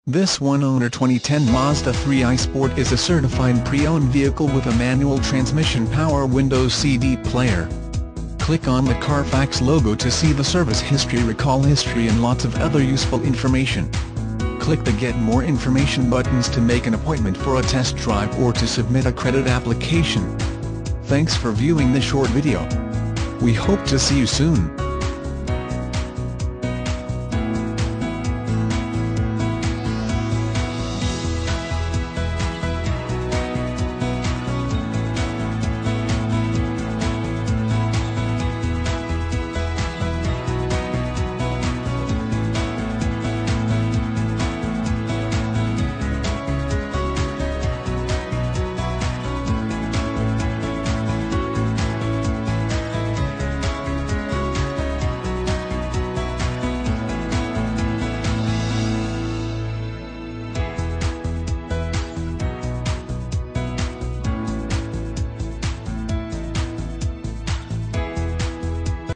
This one-owner 2010 Mazda 3i Sport is a certified pre-owned vehicle with a manual transmission, power windows, CD player. Click on the Carfax logo to see the service history, recall history and lots of other useful information. Click the Get More Information buttons to make an appointment for a test drive or to submit a credit application. Thanks for viewing this short video. We hope to see you soon.